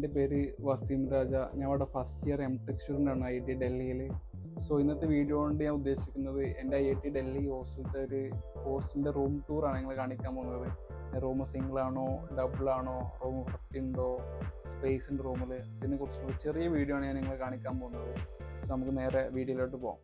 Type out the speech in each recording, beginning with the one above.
എൻ്റെ പേര് വസീം രാജ. ഞാൻ ഇവിടെ ഫസ്റ്റ് ഇയർ എംടെക് സ്റ്റുഡൻ്റാണ് IIT ഡൽഹിയിൽ. സോ ഇന്നത്തെ വീഡിയോ കൊണ്ട് ഞാൻ ഉദ്ദേശിക്കുന്നത് എൻ്റെ IIT ഡൽഹി ഹോസ്റ്റലത്തെ ഒരു ഹോസ്റ്റലിൻ്റെ റൂം ടൂറാണ് ഞങ്ങൾ കാണിക്കാൻ പോകുന്നത്. റൂം സിംഗിളാണോ ഡബിളാണോ, റൂം വൃത്തിയുണ്ടോ, സ്പേസ് ഉണ്ട് റൂമിൽ, ഇതിനെക്കുറിച്ചുള്ള ചെറിയ വീഡിയോ ആണ് ഞാൻ നിങ്ങളെ കാണിക്കാൻ പോകുന്നത്. സോ നമുക്ക് നേരെ വീഡിയോയിലോട്ട് പോകാം.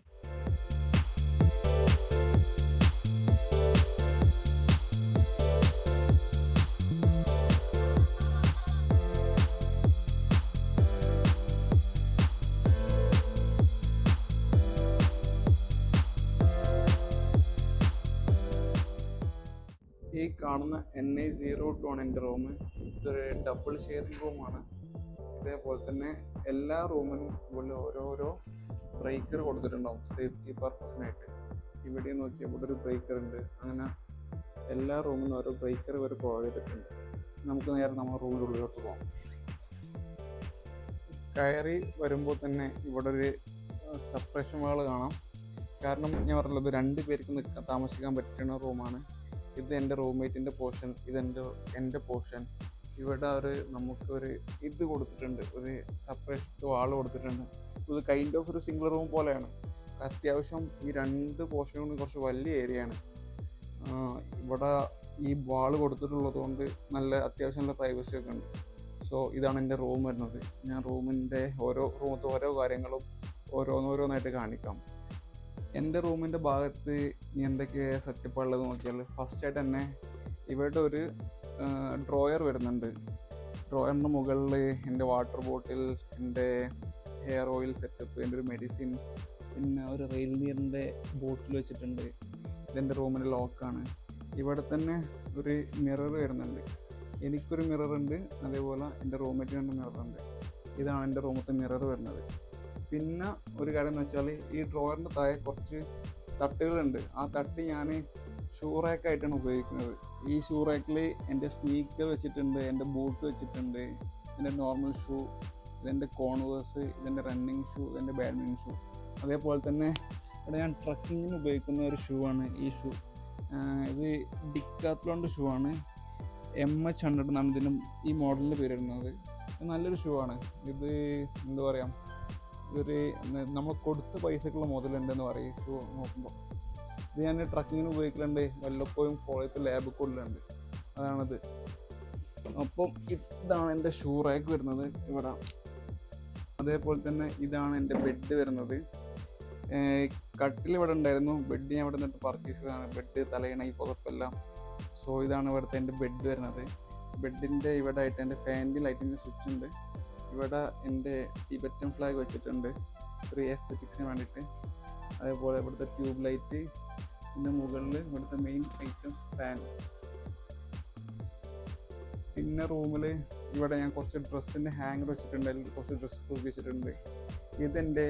ഈ കാണുന്ന NI02 ആണ് എൻ്റെ റൂം. ഇതൊരു ഡബിൾ ഷെയറിംഗ് റൂമാണ്. ഇതേപോലെ തന്നെ എല്ലാ റൂമിനും ഇവിടെ ഓരോരോ ബ്രേക്കർ കൊടുത്തിട്ടുണ്ടാവും സേഫ്റ്റി പർപ്പസിനായിട്ട്. ഇവിടെ നോക്കിയാൽ ഇവിടെ ഒരു ബ്രേക്കർ ഉണ്ട്. അങ്ങനെ എല്ലാ റൂമിനും ഓരോ ബ്രേക്കർ ഇവർ പ്രൊവൈഡ് ചെയ്തിട്ടുണ്ട്. നമുക്ക് നേരെ നമ്മുടെ റൂമിൻ്റെ ഉള്ളിലോട്ട് പോകാം. കയറി വരുമ്പോൾ തന്നെ ഇവിടെ ഒരു സെപ്പറേഷൻ വാൾ കാണാം. കാരണം ഞാൻ പറഞ്ഞത് 2 പേർക്ക് താമസിക്കാൻ പറ്റുന്ന റൂമാണ്. ഇത് എൻ്റെ റൂംമേറ്റിൻ്റെ പോർഷൻ, എൻ്റെ പോർഷൻ. ഇവിടെ നമുക്കൊരു ഇത് കൊടുത്തിട്ടുണ്ട്, ഒരു സെപ്പറേഷൻ വാൾ കൊടുത്തിട്ടുണ്ട്. ഇത് കൈൻഡ് ഓഫ് ഒരു സിംഗിൾ റൂം പോലെയാണ്. അത്യാവശ്യം ഈ 2 പോർഷനും കുറച്ച് വലിയ ഏരിയയാണ്. ഇവിടെ ഈ വാൾ കൊടുത്തിട്ടുള്ളത് കൊണ്ട് അത്യാവശ്യം നല്ല പ്രൈവസി ഒക്കെ ഉണ്ട്. സോ ഇതാണ് എൻ്റെ റൂം വരുന്നത്. ഞാൻ റൂമിൻ്റെ റൂമത്തെ ഓരോ കാര്യങ്ങളും ഓരോന്നായിട്ട് കാണിക്കാം. എൻ്റെ റൂമിൻ്റെ ഭാഗത്ത് എന്തൊക്കെ സെറ്റപ്പ് ഉള്ളത് നോക്കിയാൽ, ഫസ്റ്റായിട്ട് തന്നെ ഇവിടെ ഒരു ഡ്രോയർ വരുന്നുണ്ട്. ഡ്രോയറിൻ്റെ മുകളിൽ എൻ്റെ വാട്ടർ ബോട്ടിൽ, എൻ്റെ ഹെയർ ഓയിൽ സെറ്റപ്പ്, എൻ്റെ ഒരു മെഡിസിൻ, പിന്നെ ഒരു റെയിൽനിയറിൻ്റെ ബോട്ടിൽ വെച്ചിട്ടുണ്ട്. ഇതെൻ്റെ റൂമിൻ്റെ ലോക്കാണ്. ഇവിടെ തന്നെ ഒരു മിറർ വരുന്നുണ്ട്. എനിക്കൊരു മിററുണ്ട്, അതേപോലെ എൻ്റെ റൂംമേറ്റിന് 2 മിററുണ്ട്. ഇതാണ് എൻ്റെ റൂമത്തെ മിറർ വരുന്നത്. പിന്നെ ഒരു കാര്യം എന്ന് വെച്ചാൽ, ഈ ഡ്രോയറിൻ്റെ താഴെ കുറച്ച് തട്ടുകളുണ്ട്. ആ തട്ട് ഞാൻ ഷൂ റാക്കായിട്ടാണ് ഉപയോഗിക്കുന്നത്. ഈ ഷൂ റാക്കിൽ എൻ്റെ സ്നീക്കർ വെച്ചിട്ടുണ്ട്, എൻ്റെ ബൂട്ട് വെച്ചിട്ടുണ്ട്, എൻ്റെ നോർമൽ ഷൂ, ഇതെൻ്റെ കോൺവേഴ്സ്, ഇതെൻ്റെ റണ്ണിങ് ഷൂ, ഇതെൻ്റെ ബാഡ്മിൻ്റൺ ഷൂ. അതേപോലെ തന്നെ ഇവിടെ ഞാൻ ട്രക്കിങ്ങിന് ഉപയോഗിക്കുന്ന ഒരു ഷൂ ആണ് ഈ ഷൂ. ഇത് ഡിക്കാത്ലോണിൻ്റെ ഷൂ ആണ്. MH100 എന്നാണ് ഈ മോഡലിൻ്റെ പേര് വരുന്നത്. നല്ലൊരു ഷൂ ആണ്. ഇത് എന്താ പറയുക, നമ്മൾ കൊടുത്ത പൈസക്കുള്ള മുതലുണ്ടെന്ന് പറയും ഷൂ നോക്കുമ്പോൾ. ഇത് ഞാൻ ട്രക്കിങ്ങിന് ഉപയോഗിക്കലുണ്ട്, വല്ലപ്പോഴും കോളേജ് ലാബ് കൊള്ളുന്നുണ്ട്. അതാണത്. അപ്പം ഇതാണ് എൻ്റെ ഷൂ റാക്ക് വരുന്നത് ഇവിടെ. അതേപോലെ തന്നെ ഇതാണ് എൻ്റെ ബെഡ് വരുന്നത്. കട്ടിൽ ഇവിടെ ഉണ്ടായിരുന്നു, ബെഡ് ഞാൻ ഇവിടെ നിന്നിട്ട് പർച്ചേസ് ചെയ്തതാണ്. ബെഡ്, തലയിണ, ഈ പുതപ്പെല്ലാം. സോ ഇതാണ് ഇവിടുത്തെ എൻ്റെ ബെഡ് വരുന്നത്. ബെഡിൻ്റെ ഇവിടെ ആയിട്ട് എൻ്റെ ഫാനിൻ്റെ ലൈറ്റിൻ്റെ സ്വിച്ച് ഉണ്ട്. ഇവിടെ എൻ്റെ ടിബറ്റൻ ഫ്ലാഗ് വെച്ചിട്ടുണ്ട്, ഒരു എസ്തെറ്റിക്സിന് വേണ്ടിയിട്ട്. അതേപോലെ ഇവിടുത്തെ ട്യൂബ് ലൈറ്റ്, പിന്നെ മുകളിൽ ഇവിടുത്തെ മെയിൻ ഐറ്റം ഫാൻ. പിന്നെ റൂമിൽ ഇവിടെ ഞാൻ കുറച്ച് ഡ്രസ്സിൻ്റെ ഹാങ്ങർ വെച്ചിട്ടുണ്ട്, അതിൽ കുറച്ച് ഡ്രസ്സ് തൂക്കി വെച്ചിട്ടുണ്ട്. ഇതെൻ്റെ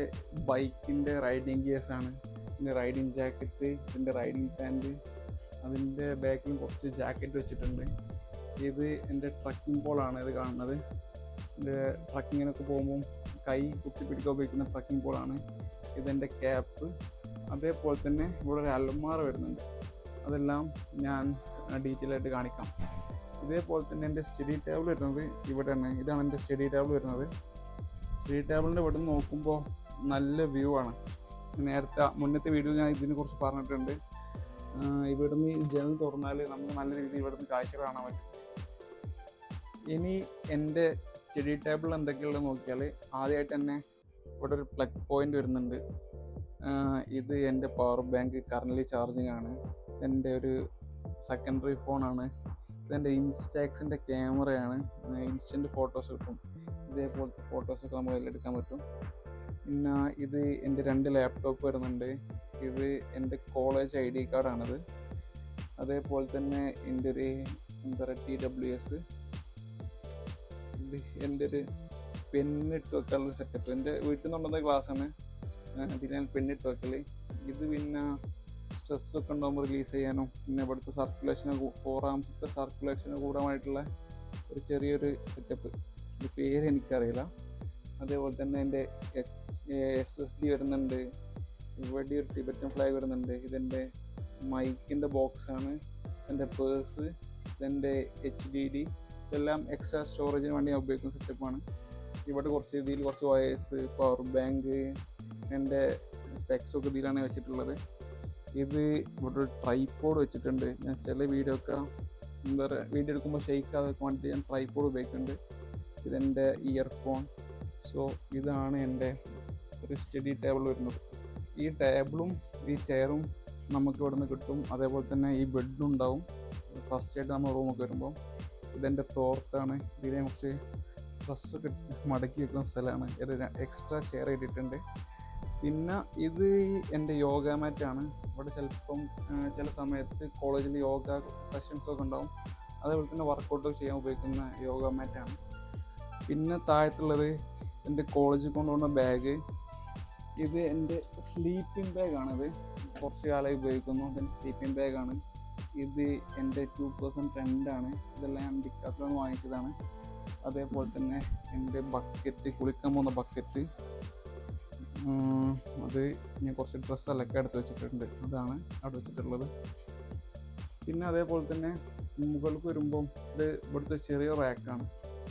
ബൈക്കിൻ്റെ റൈഡിങ് ഗിയേഴ്സാണ്. പിന്നെ റൈഡിങ് ജാക്കറ്റ്, ഇതിൻ്റെ റൈഡിങ് പാൻറ്റ്, അതിൻ്റെ ബാക്കിൽ കുറച്ച് ജാക്കറ്റ് വെച്ചിട്ടുണ്ട്. ഇത് എൻ്റെ ട്രക്കിംഗ് പോളാണ് ഇത് കാണുന്നത്. എൻ്റെ ട്രക്കിങ്ങിനൊക്കെ പോകുമ്പം കൈ കുത്തിപ്പിടിക്കാൻ ഉപയോഗിക്കുന്ന ട്രക്കിംഗ് പോളാണ്. ഇതെൻ്റെ ക്യാപ്പ്. അതേപോലെ തന്നെ ഇവിടെ ഒരു അലമാര വരുന്നുണ്ട്. അതെല്ലാം ഞാൻ ഡീറ്റെയിൽ ആയിട്ട് കാണിക്കാം. ഇതേപോലെ തന്നെ എൻ്റെ സ്റ്റഡി ടേബിൾ വരുന്നത് ഇവിടെ തന്നെ. ഇതാണ് എൻ്റെ സ്റ്റഡി ടേബിൾ വരുന്നത്. സ്റ്റഡി ടേബിളിൻ്റെ ഇവിടെ നിന്ന് നോക്കുമ്പോൾ നല്ല വ്യൂ ആണ്. മുന്നത്തെ വീഡിയോ ഞാൻ ഇതിനെക്കുറിച്ച് പറഞ്ഞിട്ടുണ്ട്. ഇവിടുന്ന് ജനൽ തുറന്നാൽ നമുക്ക് നല്ല രീതിയിൽ ഇവിടുന്ന് കാഴ്ചകൾ കാണാൻ പറ്റും. ഇനി എൻ്റെ സ്റ്റഡി ടേബിൾ എന്തൊക്കെയുള്ളത് നോക്കിയാൽ, ആദ്യമായിട്ട് തന്നെ ഇവിടെ ഒരു പ്ലഗ് പോയിൻ്റ് വരുന്നുണ്ട്. ഇത് എൻ്റെ പവർ ബാങ്ക്, കറൻ്റ് ചാർജിങ് ആണ്. എൻ്റെ ഒരു സെക്കൻഡറി ഫോണാണ്. ഇതെൻ്റെ ഇൻസ്റ്റാക്സിൻ്റെ ക്യാമറയാണ്. ഇൻസ്റ്റൻറ്റ് ഫോട്ടോസ് കിട്ടും. ഇതേപോലത്തെ ഫോട്ടോസൊക്കെ നമുക്ക് അതിലെടുക്കാൻ പറ്റും. പിന്നെ ഇത് എൻ്റെ 2 ലാപ്ടോപ്പ് വരുന്നുണ്ട്. ഇത് എൻ്റെ കോളേജ് ID കാർഡാണിത്. അതേപോലെ തന്നെ എൻ്റെ ഒരു TWS, എൻ്റെ ഒരു പെണ്ണിട്ട് വെക്കാനുള്ള സെറ്റപ്പ്. എൻ്റെ വീട്ടിൽ നിന്നുണ്ടെന്ന ക്ലാസ്സാണ്, ഇതിൽ ഞാൻ പെണ്ണിട്ട് വെക്കൽ. ഇത് പിന്നെ സ്ട്രെസ്സൊക്കെ ഉണ്ടാകുമ്പോൾ റിലീസ് ചെയ്യാനും, പിന്നെ ഇവിടുത്തെ സർക്കുലേഷന് 4 ആംസത്തെ സർക്കുലേഷന് കൂടാനായിട്ടുള്ള ഒരു ചെറിയൊരു സെറ്റപ്പ്. ഇത് പേര് എനിക്കറിയില്ല. അതേപോലെ തന്നെ എൻ്റെ SSD വരുന്നുണ്ട്. ഇവിടെ ഒരു ടിബറ്റൻ ഫ്ലാഗ് വരുന്നുണ്ട്. ഇതെൻ്റെ മൈക്കിൻ്റെ ബോക്സാണ്. എൻ്റെ പേഴ്സ്, ഇതെൻ്റെ HDD, ഇതെല്ലാം എക്സ്ട്രാ സ്റ്റോറേജിന് വേണ്ടി ഞാൻ ഉപയോഗിക്കുന്ന സെറ്റപ്പാണ്. ഇവിടെ ഇതിൽ കുറച്ച് വയേഴ്സ്, പവർ ബാങ്ക്, എൻ്റെ സ്പെക്സൊക്കെ ഇതിലാണ് വെച്ചിട്ടുള്ളത്. ഇത് ഇവിടെ ഒരു ട്രൈപോഡ് വെച്ചിട്ടുണ്ട്. ഞാൻ ചില വീഡിയോ എടുക്കുമ്പോൾ ഷെയ്ക്ക് ആകാൻ വേണ്ടി ഞാൻ ട്രൈപോഡ് ഉപയോഗിക്കുന്നുണ്ട്. ഇതെൻ്റെ ഇയർഫോൺ. സോ ഇതാണ് എൻ്റെ ഒരു സ്റ്റഡി ടേബിൾ വരുന്നത്. ഈ ടേബിളും ഈ ചെയറും നമുക്ക് ഇവിടെ നിന്ന് കിട്ടും. അതേപോലെ തന്നെ ഈ ബെഡും ഉണ്ടാവും ഫസ്റ്റായിട്ട് നമ്മൾ റൂമൊക്കെ വരുമ്പോൾ. ഇതെൻ്റെ തോർത്താണ്. ഇതിനെ കുറച്ച് ഡ്രസ്സൊക്കെ മടക്കി വെക്കുന്ന സ്ഥലമാണ്. ഇത് എക്സ്ട്രാ ചെയർ ഇട്ടിട്ടുണ്ട്. പിന്നെ ഇത് എൻ്റെ യോഗ മാറ്റാണ്. ഇവിടെ ചില സമയത്ത് കോളേജിൽ യോഗ സെഷൻസൊക്കെ ഉണ്ടാവും. അതേപോലെ തന്നെ വർക്കൗട്ടൊക്കെ ചെയ്യാൻ ഉപയോഗിക്കുന്ന യോഗ മാറ്റാണ്. പിന്നെ താഴത്തുള്ളത് എൻ്റെ കോളേജിൽ കൊണ്ടുപോകുന്ന ബാഗ്. ഇത് എൻ്റെ സ്ലീപ്പിംഗ് ബാഗാണിത്. കുറച്ച് കാലമായി ഉപയോഗിക്കുന്നു. ഇതെൻ്റെ സ്ലീപ്പിംഗ് ബാഗാണ്. ഇത് എൻ്റെ 2010 ആണ്. ഇതെല്ലാം ഞാൻ ഡിക്കാത്ലോൺ വാങ്ങിച്ചതാണ്. അതേപോലെ തന്നെ എൻ്റെ ബക്കറ്റ്, കുളിക്കാൻ പോകുന്ന ബക്കറ്റ്, അത് ഞാൻ കുറച്ച് ഡ്രസ്സെല്ലാം എടുത്ത് വെച്ചിട്ടുണ്ട്. അതാണ് അവിടെ വെച്ചിട്ടുള്ളത്. പിന്നെ അതേപോലെ തന്നെ മുകൾക്ക് വരുമ്പം ഇത് ഇവിടുത്തെ ചെറിയ റാക്കാണ്.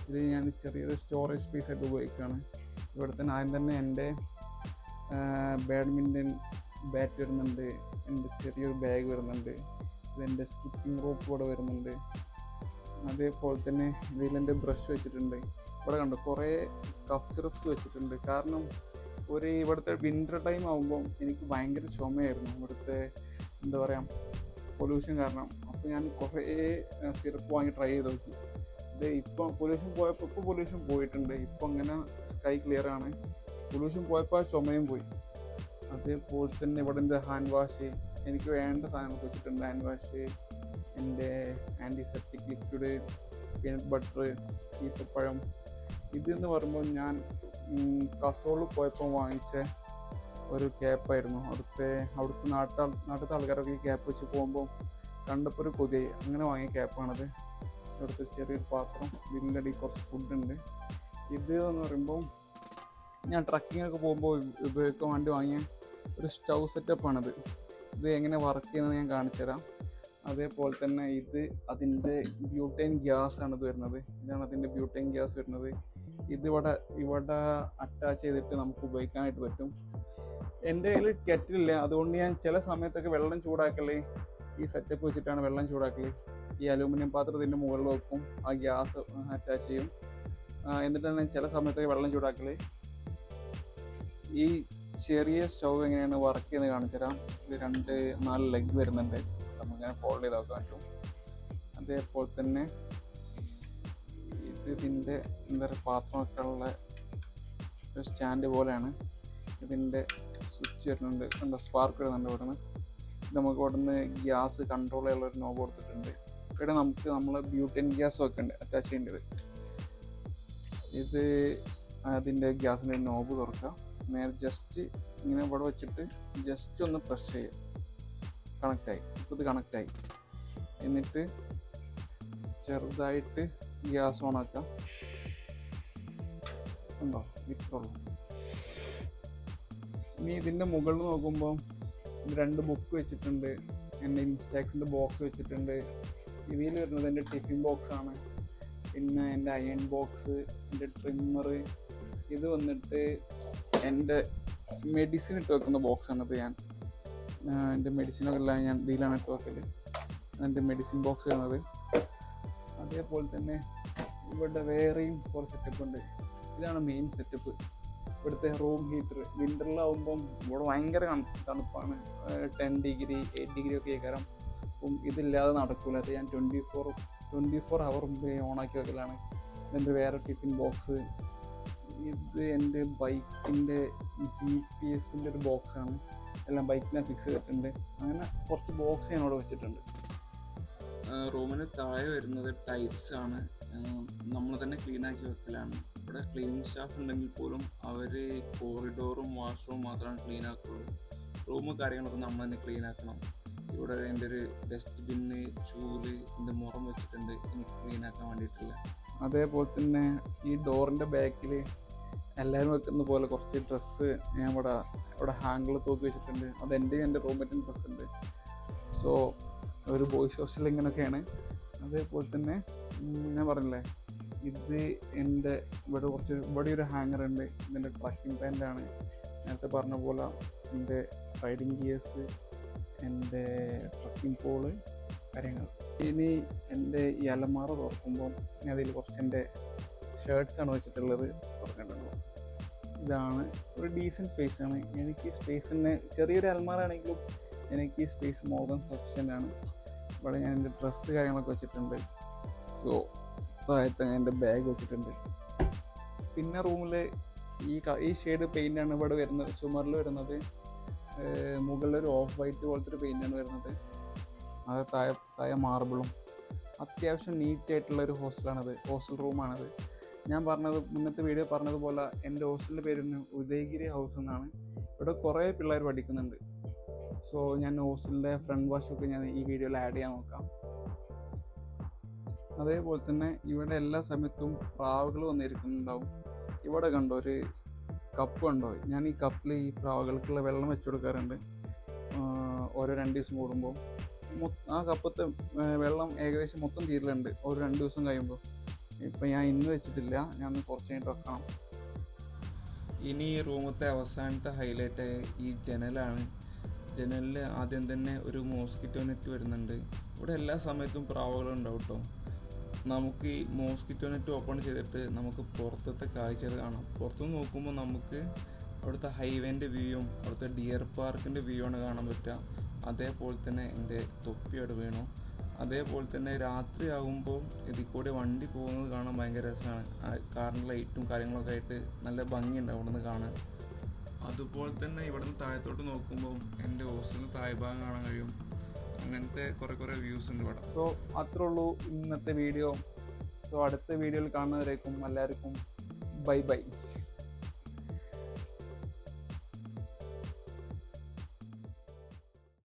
ഇത് ഞാൻ ചെറിയൊരു സ്റ്റോറേജ് സ്പേസ് ആയിട്ട് ഉപയോഗിക്കുകയാണ്. ഇവിടെ തന്നെ ആദ്യം തന്നെ എൻ്റെ ബാഡ്മിൻ്റൺ ബാറ്റ് വരുന്നുണ്ട്. എൻ്റെ ചെറിയൊരു ബാഗ് വരുന്നുണ്ട്. ഇതെൻ്റെ സ്കിപ്പിംഗ് റോപ്പ് ഇവിടെ വരുന്നുണ്ട്. അതേപോലെ തന്നെ ഇതിലെൻ്റെ ബ്രഷ് വെച്ചിട്ടുണ്ട്. ഇവിടെ കണ്ടു കുറേ കഫ് സിറപ്സ് വെച്ചിട്ടുണ്ട്. കാരണം ഇവിടുത്തെ വിൻ്റർ ടൈം ആകുമ്പം എനിക്ക് ഭയങ്കര ചുമയായിരുന്നു, ഇവിടുത്തെ എന്താ പറയുക പൊല്യൂഷൻ കാരണം. അപ്പോൾ ഞാൻ കുറേ സിറപ്പ് വാങ്ങി ട്രൈ ചെയ്ത് നോക്കി. ഇപ്പം പൊല്യൂഷൻ പോയിട്ടുണ്ട്. ഇപ്പം അങ്ങനെ സ്കൈ ക്ലിയർ ആണ്. പൊല്യൂഷൻ പോയപ്പോൾ ചുമയും പോയി. അതേപോലെ തന്നെ ഇവിടെ എൻ്റെ ഹാൻഡ് വാഷ്, എനിക്ക് വേണ്ട സാധനങ്ങൾ വെച്ചിട്ടുണ്ട്. ഹാൻഡ് വാഷ്, എൻ്റെ ആൻറ്റിസെപ്റ്റിക് ലിക്വിഡ്, പീനട്ട് ബട്ടർ, ഈത്തപ്പഴം. ഇതെന്ന് പറയുമ്പോൾ ഞാൻ കസോളിൽ പോയപ്പോൾ വാങ്ങിച്ച ഒരു ക്യാപ്പായിരുന്നു. അവിടുത്തെ നാട്ടിലത്തെ ആൾക്കാരൊക്കെ ഈ ക്യാപ്പ് വെച്ച് പോകുമ്പോൾ കണ്ടപ്പോൾ ഒരു കൊതിയായി. അങ്ങനെ വാങ്ങിയ ക്യാപ്പാണത്. ഇവിടുത്തെ ചെറിയൊരു പാത്രം, ഇതിൻ്റെ അടിയിൽ കുറച്ച് ഫുഡുണ്ട്. ഇത് എന്ന് പറയുമ്പോൾ ഞാൻ ട്രക്കിങ്ങൊക്കെ പോകുമ്പോൾ ഉപയോഗിക്കാൻ വേണ്ടി വാങ്ങിയ ഒരു സ്റ്റൗ സെറ്റപ്പാണിത്. ഇത് എങ്ങനെ വർക്ക് ചെയ്യുന്നത് ഞാൻ കാണിച്ചു തരാം. അതേപോലെ തന്നെ ഇത് അതിൻ്റെ ബ്യൂട്ടൈൻ ഗ്യാസ് ആണ് ഇത് വരുന്നത്. ഇതാണ് അതിൻ്റെ ബ്യൂട്ടൈൻ ഗ്യാസ് വരുന്നത്. ഇവിടെ അറ്റാച്ച് ചെയ്തിട്ട് നമുക്ക് ഉപയോഗിക്കാനായിട്ട് പറ്റും. എൻ്റെ കയ്യിൽ കെറ്റിലില്ല, അതുകൊണ്ട് ഞാൻ ചില സമയത്തൊക്കെ വെള്ളം ചൂടാക്കൽ ഈ സെറ്റപ്പ് വെച്ചിട്ടാണ് വെള്ളം ചൂടാക്കൽ. ഈ അലൂമിനിയം പാത്രത്തിൻ്റെ മുകളിൽ വെക്കും, ആ ഗ്യാസ് അറ്റാച്ച് ചെയ്യും. എന്നിട്ടാണ് ചില സമയത്തൊക്കെ വെള്ളം ചൂടാക്കൽ. ഈ ചെറിയ സ്റ്റൗ എങ്ങനെയാണ് വർക്ക് ചെയ്യുന്നത് കാണിച്ചു തരാം. ഇത് 4 ലെഗ് വരുന്നുണ്ട്, നമുക്കിങ്ങനെ ഫോൾഡ് ചെയ്ത് നോക്കാൻ പറ്റും. അതേപോലെ തന്നെ ഇതിൻ്റെ എന്താ പറയുക പാത്രമൊക്കെ ഉള്ള ഒരു സ്റ്റാൻഡ് പോലെയാണ്. ഇതിൻ്റെ സ്വിച്ച് വരുന്നുണ്ട്, കണ്ടോ സ്പാർക്ക് വരുന്നുണ്ട് ഇവിടെ നിന്ന്. ഇത് നമുക്ക് ഇവിടെ നിന്ന് ഗ്യാസ് കൺട്രോൾ ചെയ്യാനുള്ളൊരു നോബ് കൊടുത്തിട്ടുണ്ട്. ഇവിടെ നമുക്ക് നമ്മളെ ബ്യൂട്ടൻ ഗ്യാസ് ഒക്കെ ഉണ്ട് അറ്റാച്ച് ചെയ്യേണ്ടത്. ഇത് അതിൻ്റെ ഗ്യാസിൻ്റെ നോബ് തുറക്കുക. നേരെ ജസ്റ്റ് ഇങ്ങനെ ഇവിടെ വെച്ചിട്ട് ജസ്റ്റ് ഒന്ന് പ്രസ് ചെയ്യുക. കണക്റ്റായി. ഇപ്പോൾ ഇത് കണക്റ്റായി. എന്നിട്ട് ചെറുതായിട്ട് ഗ്യാസ് ഓൺ ആക്കാം. ഉണ്ടോ ഇത്രയുള്ളൂ. ഇനി ഇതിൻ്റെ മുകളിൽ നോക്കുമ്പോൾ 2 ബുക്ക് വെച്ചിട്ടുണ്ട്. എൻ്റെ ഇൻസ്റ്റാക്സിൻ്റെ ബോക്സ് വെച്ചിട്ടുണ്ട്. ഇതിൽ വരുന്നത് എൻ്റെ ടിഫിൻ ബോക്സാണ്. പിന്നെ എൻ്റെ അയൺ ബോക്സ്, എൻ്റെ ട്രിമ്മർ. ഇത് വന്നിട്ട് എൻ്റെ മെഡിസിൻ ഇട്ട് വെക്കുന്ന ബോക്സാണിത്. എൻ്റെ മെഡിസിനൊക്കെ എല്ലാം ഞാൻ ഇതിലാണ് ഇട്ട് വെക്കൽ. എൻ്റെ മെഡിസിൻ ബോക്സ് വരുന്നത്. അതേപോലെ തന്നെ ഇവിടെ വേറെയും കുറച്ച് സെറ്റപ്പ് ഉണ്ട്. ഇതാണ് മെയിൻ സെറ്റപ്പ്. ഇവിടുത്തെ റൂം ഹീറ്റർ. വിൻ്ററിലാവുമ്പം ഇവിടെ ഭയങ്കര തണുപ്പാണ്. 10 ഡിഗ്രി 8 ഡിഗ്രി ഒക്കെ ആയിക്കാരം. അപ്പം ഇതില്ലാതെ നടക്കില്ല. അത് ഞാൻ 24 അവർ മുമ്പ് ഓണാക്കി വെക്കലാണ്. ഇതെൻ്റെ വേറെ ടിഫിൻ ബോക്സ്. ഇത് എൻ്റെ ബൈക്കിൻ്റെ GPS-ൻ്റെ ഒരു ബോക്സാണ്. എല്ലാം ബൈക്കിനെ ഫിക്സ് ചെയ്തിട്ടുണ്ട്. അങ്ങനെ കുറച്ച് ബോക്സ് ഞാൻ അവിടെ വെച്ചിട്ടുണ്ട്. റൂമിന് താഴെ വരുന്നത് ടൈൽസ് ആണ്. നമ്മൾ തന്നെ ക്ലീനാക്കി വെക്കലാണ്. ഇവിടെ ക്ലീനിങ് സ്റ്റാഫ് ഉണ്ടെങ്കിൽ പോലും അവർ കോറിഡോറും വാഷ്റൂം മാത്രമാണ് ക്ലീൻ ആക്കുള്ളൂ. റൂമും കാര്യങ്ങളൊക്കെ നമ്മൾ തന്നെ ക്ലീൻ ആക്കണം. ഇവിടെ എൻ്റെ ഒരു ഡസ്റ്റ് ബിന്ന്, ചൂല്, എൻ്റെ മുറം വെച്ചിട്ടുണ്ട് എനിക്ക് ക്ലീൻ ആക്കാൻ വേണ്ടിയിട്ടില്ല. അതേപോലെ തന്നെ ഈ ഡോറിൻ്റെ ബാക്കിൽ എല്ലാവരും വെക്കുന്ന പോലെ കുറച്ച് ഡ്രസ്സ് ഞാൻ ഇവിടെ ഹാങ്ങിൽ തൂക്കി വെച്ചിട്ടുണ്ട്. അത് എൻ്റെ റൂംമേറ്റിൻ്റെ ഡ്രസ്സ് ഉണ്ട്. സോ ഒരു ബോയ്സ് ഹോസ്റ്റൽ ഇങ്ങനെയൊക്കെയാണ്. അതേപോലെ തന്നെ ഞാൻ പറഞ്ഞില്ലേ, ഇത് എൻ്റെ ഇവിടെ ഒരു ഹാങ്ങർ ഉണ്ട്. ഇതിൻ്റെ ട്രക്കിംഗ് പാൻ്റാണ്. നേരത്തെ പറഞ്ഞ പോലെ എൻ്റെ റൈഡിങ് ഗിയേഴ്സ്, എൻ്റെ ട്രക്കിംഗ് പോള്, കാര്യങ്ങൾ. ഇനി എൻ്റെ ഈ അലമാറ തുറക്കുമ്പോൾ ഞാൻ അതിൽ കുറച്ച് എൻ്റെ ഷർട്ട്സാണ് വെച്ചിട്ടുള്ളത്. തുറക്കേണ്ടത് ഇതാണ്. ഒരു ഡീസൻറ്റ് സ്പേസാണ്. എനിക്ക് സ്പേസിന് ചെറിയൊരു അലമാറാണെങ്കിലും എനിക്ക് ഈ സ്പേസ് മോർ ദാൻ സഫിഷ്യൻ്റ് ആണ്. ഇവിടെ ഞാൻ എൻ്റെ ഡ്രസ്സ് കാര്യങ്ങളൊക്കെ വെച്ചിട്ടുണ്ട്. സോ താഴത്ത് എൻ്റെ ബാഗ് വെച്ചിട്ടുണ്ട്. പിന്നെ റൂമിൽ ഈ ഷെയ്ഡ് പെയിൻ്റാണ് ഇവിടെ വരുന്നത്. ചുമറിൽ വരുന്നത് മുകളിലൊരു ഓഫ് വൈറ്റ് പോലത്തെ ഒരു പെയിൻ്റാണ് വരുന്നത്. അത് താഴെ മാർബിളും. അത്യാവശ്യം നീറ്റായിട്ടുള്ളൊരു ഹോസ്റ്റൽ റൂമാണത്. ഞാൻ മുന്നത്തെ വീഡിയോ പറഞ്ഞതുപോലെ എൻ്റെ ഹോസ്റ്റലിൻ്റെ പേര് ഉദയഗിരി ഹൗസ് എന്നാണ്. ഇവിടെ കുറേ പിള്ളേർ പഠിക്കുന്നുണ്ട്. സോ ഞാൻ ഹോസ്റ്റലിൻ്റെ ഫ്രണ്ട് വാഷൊക്കെ ഞാൻ ഈ വീഡിയോയിൽ ആഡ് ചെയ്യാൻ നോക്കാം. അതേപോലെ തന്നെ ഇവിടെ എല്ലാ സമയത്തും പ്രാവുകൾ വന്നിരിക്കുന്നുണ്ടാവും. ഇവിടെ കണ്ടോ ഒരു കപ്പ് കണ്ടോ? ഞാൻ ഈ കപ്പിൽ ഈ പ്രാവുകൾക്കുള്ള വെള്ളം വെച്ച് കൊടുക്കാറുണ്ട് ഓരോ 2 ദിവസം കൂടുമ്പോൾ. ആ കപ്പത്തെ വെള്ളം ഏകദേശം മൊത്തം തീരലുണ്ട് ഒരു 2 ദിവസം കഴിയുമ്പോൾ. ഇപ്പം ഞാൻ ഇന്ന് വെച്ചിട്ടില്ല, ഞാൻ കുറച്ച് കഴിഞ്ഞിട്ട് വെക്കണം. ഇനി ഈ റൂമത്തെ അവസാനത്തെ ഹൈലൈറ്റ് ഈ ജനലാണ്. ജനലിൽ ആദ്യം തന്നെ ഒരു മോസ്കിറ്റോ നെറ്റ് വരുന്നുണ്ട്. ഇവിടെ എല്ലാ സമയത്തും പ്രാവുകളുണ്ടാവും കേട്ടോ. നമുക്ക് ഈ മോസ്കിറ്റോ നെറ്റ് ഓപ്പൺ ചെയ്തിട്ട് നമുക്ക് പുറത്തത്തെ കാഴ്ചകൾ കാണാം. പുറത്തുനിന്ന് നോക്കുമ്പോൾ നമുക്ക് അവിടുത്തെ ഹൈവേൻ്റെ വ്യൂയും അവിടുത്തെ ഡിയർ പാർക്കിൻ്റെ വ്യൂ ആണ് കാണാൻ പറ്റുക. അതേപോലെ തന്നെ എൻ്റെ തൊപ്പി അവിടെ വീണു. അതേപോലെ തന്നെ രാത്രി ആകുമ്പോൾ ഇതിൽ കൂടെ വണ്ടി പോകുന്നത് കാണാൻ ഭയങ്കര രസമാണ്. കാറിൻ്റെ ലൈറ്റും കാര്യങ്ങളൊക്കെ ആയിട്ട് നല്ല ഭംഗിയുണ്ട് അവിടെ നിന്ന് കാണാൻ. അതുപോലെ തന്നെ ഇവിടുന്ന് താഴത്തോട്ട് നോക്കുമ്പോൾ എൻ്റെ ഹോസ്റ്റലിന് താഴ്ഭാഗം കാണാൻ കഴിയും. അങ്ങനത്തെ കുറേ വ്യൂസ് ഉണ്ട് ഇവിടെ. സോ അത്രേ ഉള്ളൂ ഇന്നത്തെ വീഡിയോ. സോ അടുത്ത വീഡിയോയിൽ കാണുന്നവരേക്കും എല്ലാവർക്കും ബൈ.